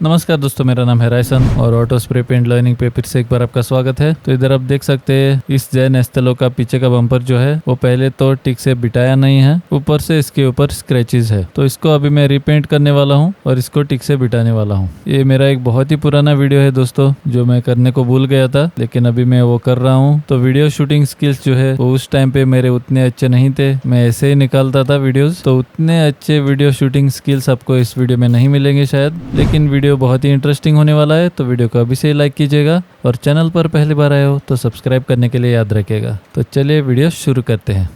नमस्कार दोस्तों, मेरा नाम है रायसन और ऑटो स्प्रे पेंट लर्निंग पे फिर से एक बार आपका स्वागत है। तो इधर आप देख सकते हैं इस जैन एस्टेलो का पीछे का बम्पर जो है वो पहले तो ठीक से बिठाया नहीं है, ऊपर से इसके ऊपर स्क्रैचेस है। तो इसको अभी मैं रिपेंट करने वाला हूँ और इसको ठीक से बिठाने वाला हूँ। ये मेरा एक बहुत ही पुराना वीडियो है दोस्तों, जो मैं करने को भूल गया था, लेकिन अभी मैं वो कर रहा हूँ। तो वीडियो शूटिंग स्किल्स जो है वो उस टाइम पे मेरे उतने अच्छे नहीं थे, मैं ऐसे ही निकालता था वीडियोस। तो उतने अच्छे वीडियो शूटिंग स्किल्स आपको इस वीडियो में नहीं मिलेंगे शायद, लेकिन वीडियो बहुत ही इंटरेस्टिंग होने वाला है। तो वीडियो को अभी से लाइक कीजिएगा और चैनल पर पहली बार आए हो तो सब्सक्राइब करने के लिए याद रखिएगा। तो चलिए वीडियो शुरू करते हैं।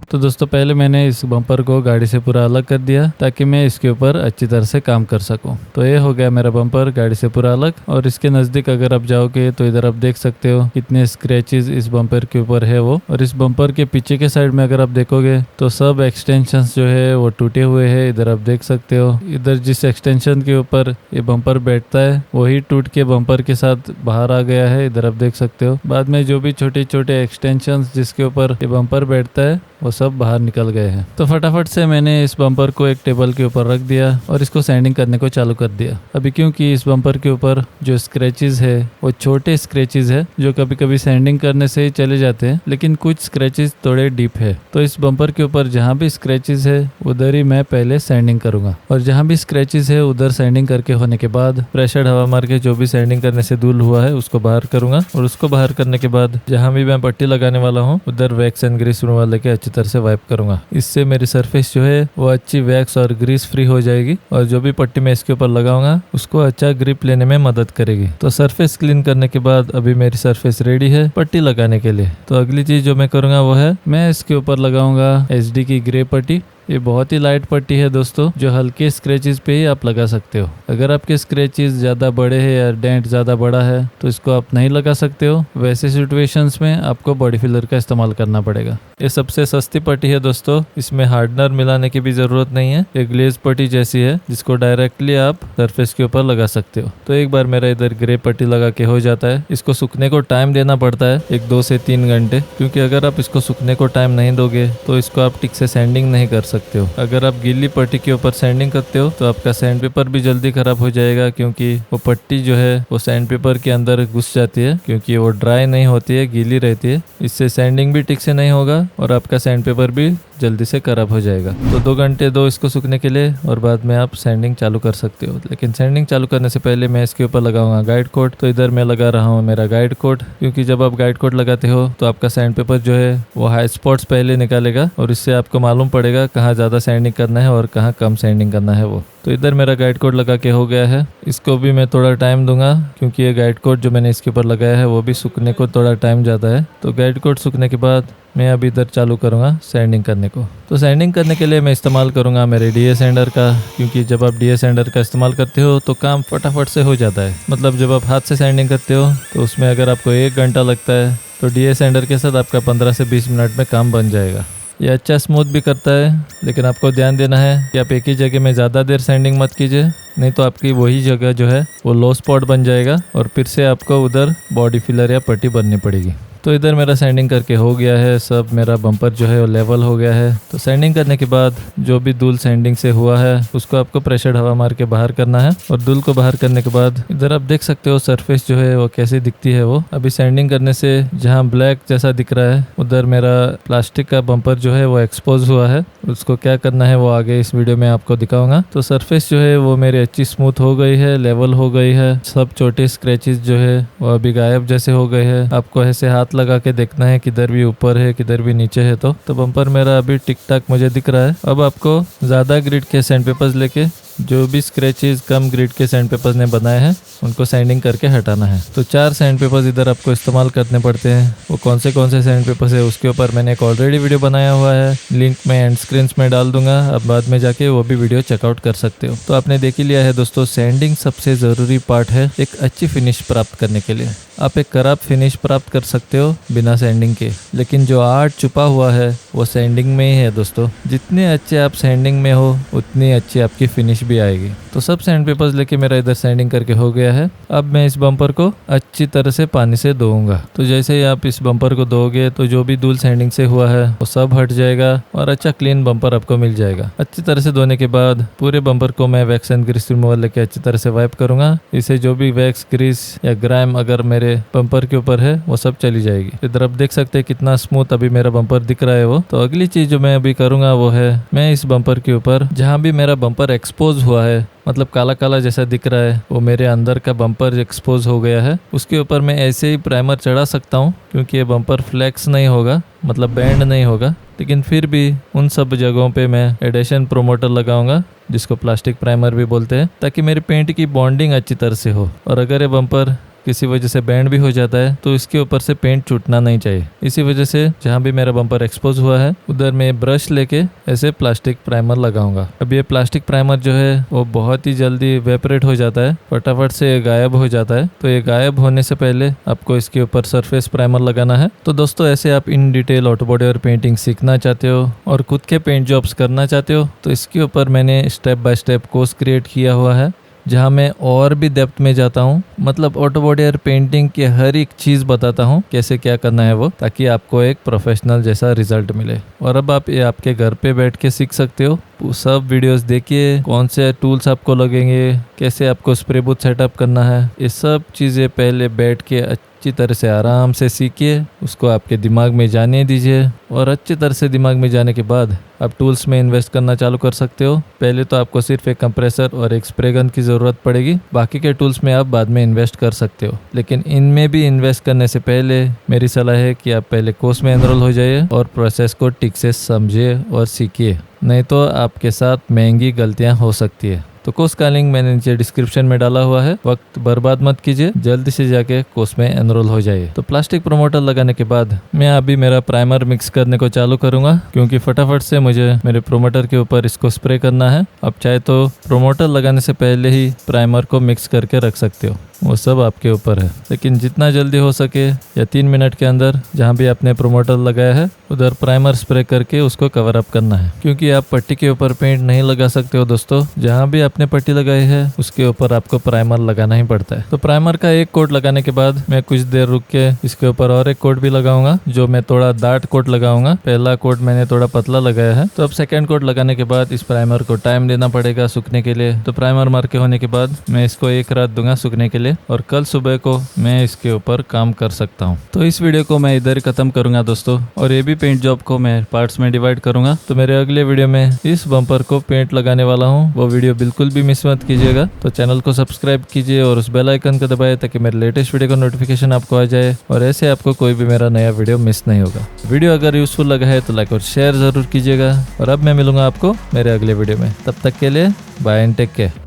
तो दोस्तों पहले मैंने इस बम्पर को गाड़ी से पूरा अलग कर दिया ताकि मैं इसके ऊपर अच्छी तरह से काम कर सकूं। तो ये हो गया मेरा बम्पर गाड़ी से पूरा अलग। और इसके नज़दीक अगर आप जाओगे तो इधर आप देख सकते हो कितने स्क्रैचेस इस बम्पर के ऊपर है वो। और इस बम्पर के पीछे के साइड में अगर आप देखोगे तो सब एक्सटेंशंस जो है वो टूटे हुए हैं। इधर आप देख सकते हो, इधर जिस एक्सटेंशन के ऊपर ये बम्पर बैठता है वही टूट के बम्पर के साथ बाहर आ गया है। इधर आप देख सकते हो बाद में जो भी छोटे छोटे एक्सटेंशंस जिसके ऊपर ये बम्पर बैठता है वो सब बाहर निकल गए हैं। तो फटाफट से मैंने इस बम्पर को एक टेबल के ऊपर रख दिया और इसको सैंडिंग करने को चालू कर दिया। अभी क्योंकि इस बम्पर के ऊपर जो स्क्रैचेस है वो छोटे स्क्रैचेस है जो कभी कभी सैंडिंग करने से ही चले जाते हैं, लेकिन कुछ स्क्रैचेस थोड़े डीप है। तो इस बम्पर के ऊपर जहाँ भी स्क्रैचेस है उधर ही मैं पहले सैंडिंग करूंगा और जहाँ भी स्क्रैचेस है उधर सैंडिंग करके होने के बाद प्रेशर हवा मार के जो भी सैंडिंग करने से धूल हुआ है उसको बाहर करूंगा। और उसको बाहर करने के बाद जहाँ भी मैं पट्टी लगाने वाला हूँ उधर वैक्स एंड ग्रीस रुमाल लेके अच्छी तरह से वाइप करूंगा। इससे मेरी सरफेस जो है वो अच्छी वैक्स और ग्रीस फ्री हो जाएगी और जो भी पट्टी मैं इसके ऊपर लगाऊंगा उसको अच्छा ग्रिप लेने में मदद करेगी। तो सरफेस क्लीन करने के बाद अभी मेरी सरफेस रेडी है पट्टी लगाने के लिए। तो अगली चीज जो मैं करूंगा वो है मैं इसके ऊपर लगाऊंगा HD की ग्रे पट्टी। ये बहुत ही लाइट पट्टी है दोस्तों, जो हल्के स्क्रैचेस पे ही आप लगा सकते हो। अगर आपके स्क्रैचेस ज़्यादा बड़े हैं या डेंट ज़्यादा बड़ा है तो इसको आप नहीं लगा सकते हो। वैसे सिचुएशंस में आपको बॉडी फिलर का इस्तेमाल करना पड़ेगा। ये सबसे सस्ती पट्टी है दोस्तों, इसमें हार्डनर मिलाने की भी ज़रूरत नहीं है। ये ग्लेज पट्टी जैसी है जिसको डायरेक्टली आप सरफेस के ऊपर लगा सकते हो। तो एक बार मेरा इधर ग्रे पट्टी लगा के हो जाता है। इसको सूखने को टाइम देना पड़ता है 2 से 3 घंटे, क्योंकि अगर आप इसको सूखने को टाइम नहीं दोगे तो इसको आप ठीक से सैंडिंग नहीं कर सकते हो। अगर आप गीली पट्टी के ऊपर सैंडिंग करते हो तो आपका सैंड पेपर भी जल्दी खराब हो जाएगा, क्योंकि वो पट्टी जो है वो सैंड पेपर के अंदर घुस जाती है, क्योंकि वो ड्राई नहीं होती है, गीली रहती है। इससे सैंडिंग भी ठीक से नहीं होगा और आपका सैंड पेपर भी जल्दी से खराब हो जाएगा। तो 2 घंटे दो इसको सूखने के लिए और बाद में आप सैंडिंग चालू कर सकते हो। लेकिन सैंडिंग चालू करने से पहले मैं इसके ऊपर लगाऊंगा गाइड कोट। तो इधर मैं लगा रहा हूँ मेरा गाइड कोट, क्योंकि जब आप गाइड कोट लगाते हो तो आपका सैंड पेपर जो है वो हाई स्पॉट्स पहले निकालेगा और इससे आपको मालूम पड़ेगा कहाँ ज़्यादा सैंडिंग करना है और कहाँ कम सैंडिंग करना है वो। तो इधर मेरा गाइड कोट लगा के हो गया है। इसको भी मैं थोड़ा टाइम दूंगा, क्योंकि ये गाइड कोट जो मैंने इसके ऊपर लगाया है वो भी सूखने को थोड़ा टाइम जाता है। तो गाइड कोट सूखने के बाद मैं अभी इधर चालू करूंगा सैंडिंग करने को। तो सैंडिंग करने के लिए मैं इस्तेमाल करूंगा मेरे DA सैंडर का, क्योंकि जब आप DA सैंडर का इस्तेमाल करते हो तो काम फटाफट से हो जाता है। मतलब जब आप हाथ से सैंडिंग करते हो तो उसमें अगर आपको 1 घंटा लगता है तो DA सैंडर के साथ आपका 15 से 20 मिनट में काम बन जाएगा। ये अच्छा स्मूथ भी करता है, लेकिन आपको ध्यान देना है कि आप एक ही जगह में ज़्यादा देर सैंडिंग मत कीजिए, नहीं तो आपकी वही जगह जो है वो लो स्पॉट बन जाएगा और फिर से आपको उधर बॉडी फिलर या पट्टी बननी पड़ेगी। तो इधर मेरा सैंडिंग करके हो गया है सब, मेरा बम्पर जो है वो लेवल हो गया है। तो सैंडिंग करने के बाद जो भी धूल सैंडिंग से हुआ है उसको आपको प्रेशर हवा मार के बाहर करना है। और धूल को बाहर करने के बाद इधर आप देख सकते हो सरफेस जो है वो कैसी दिखती है वो। अभी सैंडिंग करने से जहाँ ब्लैक जैसा दिख रहा है उधर मेरा प्लास्टिक का बम्पर जो है वो एक्सपोज हुआ है। उसको क्या करना है वो आगे इस वीडियो में आपको दिखाऊंगा। तो सरफेस जो है वो मेरी अच्छी स्मूथ हो गई है, लेवल हो गई है। सब छोटे स्क्रैचेस जो है वो अभी गायब जैसे हो गए हैं। आपको ऐसे हाथ लगा के देखना है किधर भी ऊपर है किधर भी नीचे है। तो बम्पर मेरा अभी टिक टाक मुझे दिख रहा है। अब आपको ज़्यादा ग्रिड के सैंड पेपर्स लेके जो भी स्क्रैचेस कम ग्रिड के सैंड पेपर्स ने बनाए हैं उनको सैंडिंग करके हटाना है। तो 4 सैंड पेपर्स इधर आपको इस्तेमाल करने पड़ते हैं। वो कौन से सैंड पेपर्स है उसके ऊपर मैंने एक ऑलरेडी वीडियो बनाया हुआ है, लिंक मैं एंड स्क्रीन्स में डाल दूंगा, आप बाद में जाके वो भी वीडियो चेकआउट कर सकते हो। तो आपने देख ही लिया है दोस्तों, सैंडिंग सबसे ज़रूरी पार्ट है एक अच्छी फिनिश प्राप्त करने के लिए। आप एक खराब फिनिश प्राप्त कर सकते हो बिना सैंडिंग के, लेकिन जो आर्ट छुपा हुआ है वो सैंडिंग में ही है दोस्तों। जितने अच्छे आप सैंडिंग में हो उतनी अच्छी आपकी फिनिश भी आएगी। तो सब सैंड पेपर्स लेके मेरा इधर सैंडिंग करके हो गया है। अब मैं इस बम्पर को अच्छी तरह से पानी से धोऊंगा। तो जैसे ही आप इस बम्पर को धोगे तो जो भी धूल सैंडिंग से हुआ है वो सब हट जाएगा और अच्छा क्लीन बम्पर आपको मिल जाएगा। अच्छी तरह से धोने के बाद पूरे बम्पर को मैं वैक्स एंड ग्रीस रिमूवर लेके अच्छी तरह से वाइप करूंगा। इससे जो भी वैक्स ग्रीस या ग्राइम अगर मेरे बम्पर के ऊपर है वो सब चली जाएगी। इधर आप देख सकते हैं कितना स्मूथ अभी मेरा बम्पर दिख रहा है वो। तो अगली चीज जो मैं अभी करूंगा वो है मैं इस बम्पर के ऊपर जहाँ भी मेरा बम्पर एक्सपोज हुआ है, मतलब काला काला जैसा दिख रहा है, वो मेरे अंदर का बम्पर एक्सपोज हो गया है, उसके ऊपर मैं ऐसे ही प्राइमर चढ़ा सकता हूँ क्योंकि ये बम्पर फ्लेक्स नहीं होगा, मतलब बैंड नहीं होगा। लेकिन फिर भी उन सब जगहों पे मैं एडेशन प्रोमोटर लगाऊंगा जिसको प्लास्टिक प्राइमर भी बोलते हैं, ताकि मेरे पेंट की बॉन्डिंग अच्छी तरह से हो। और अगर ये बम्पर किसी वजह से बैंड भी हो जाता है तो इसके ऊपर से पेंट छूटना नहीं चाहिए। इसी वजह से जहाँ भी मेरा बम्पर एक्सपोज हुआ है उधर मैं ब्रश लेके ऐसे प्लास्टिक प्राइमर लगाऊंगा। अब ये प्लास्टिक प्राइमर जो है वो बहुत ही जल्दी वेपरेट हो जाता है, फटाफट से गायब हो जाता है। तो ये गायब होने से पहले आपको इसके ऊपर सरफेस प्राइमर लगाना है। तो दोस्तों ऐसे आप इन डिटेल ऑटो बॉडी और पेंटिंग सीखना चाहते हो और खुद के पेंट जॉब्स करना चाहते हो तो इसके ऊपर मैंने step by step course create किया हुआ है, जहाँ मैं और भी डेप्थ में जाता हूँ, मतलब ऑटो बॉडी और पेंटिंग की हर एक चीज़ बताता हूँ कैसे क्या करना है वो, ताकि आपको एक प्रोफेशनल जैसा रिजल्ट मिले। और अब आप ये आपके घर पे बैठ के सीख सकते हो। सब वीडियोस देखिए, कौन से टूल्स आपको लगेंगे, कैसे आपको स्प्रे बूथ सेटअप करना है, ये सब चीज़ें पहले बैठ के अच्छी तरह से आराम से सीखिए, उसको आपके दिमाग में जाने दीजिए। और अच्छी तरह से दिमाग में जाने के बाद आप टूल्स में इन्वेस्ट करना चालू कर सकते हो। पहले तो आपको सिर्फ एक कंप्रेसर और एक स्प्रे गन की ज़रूरत पड़ेगी, बाकी के टूल्स में आप बाद में इन्वेस्ट कर सकते हो। लेकिन इनमें भी इन्वेस्ट करने से पहले मेरी सलाह है कि आप पहले कोर्स में एनरोल हो जाइए और प्रोसेस को ठीक से समझिए और सीखिए, नहीं तो आपके साथ महंगी गलतियाँ हो सकती है। तो कोर्स का लिंक मैंने नीचे डिस्क्रिप्शन में डाला हुआ है। वक्त बर्बाद मत कीजिए, जल्दी से जाके कोर्स में एनरोल हो जाइए। तो प्लास्टिक प्रोमोटर लगाने के बाद मैं अभी मेरा प्राइमर मिक्स करने को चालू करूंगा, क्योंकि फटाफट से मुझे मेरे प्रोमोटर के ऊपर इसको स्प्रे करना है। अब चाहे तो प्रोमोटर लगाने से पहले ही प्राइमर को मिक्स करके रख सकते हो, वो सब आपके ऊपर है। लेकिन जितना जल्दी हो सके या 3 मिनट के अंदर जहाँ भी आपने प्रोमोटर लगाया है उधर प्राइमर स्प्रे करके उसको कवर अप करना है, क्योंकि आप पट्टी के ऊपर पेंट नहीं लगा सकते हो दोस्तों। जहाँ भी आपने पट्टी लगाई है उसके ऊपर आपको प्राइमर लगाना ही पड़ता है। तो प्राइमर का एक कोट लगाने के बाद मैं कुछ देर रुक के इसके ऊपर और एक कोट भी लगाऊंगा, जो मैं थोड़ा दाट कोट लगाऊंगा। पहला कोट मैंने थोड़ा पतला लगाया है। तो अब सेकेंड कोट लगाने के बाद इस प्राइमर को टाइम देना पड़ेगा सूखने के लिए। तो प्राइमर मार के होने के बाद मैं इसको एक रात दूंगा सूखने के लिए, और कल सुबह को मैं इसके ऊपर काम कर सकता हूँ। तो इस वीडियो को मैं इधर खत्म करूंगा दोस्तों, और ये भी पेंट जॉब को मैं पार्ट्स में डिवाइड करूंगा। तो मेरे अगले वीडियो में इस बम्पर को पेंट लगाने वाला हूँ, वो वीडियो बिल्कुल भी मिस मत कीजिएगा। तो चैनल को सब्सक्राइब कीजिए और उस बेल आइकन को दबाएं ताकि मेरे लेटेस्ट वीडियो का नोटिफिकेशन आपको आ जाए, और ऐसे आपको कोई भी मेरा नया वीडियो मिस नहीं होगा। वीडियो अगर यूजफुल लगा है तो लाइक और शेयर जरूर कीजिएगा। और अब मैं मिलूंगा आपको मेरे अगले वीडियो में, तब तक के लिए बाय एंड टेक केयर।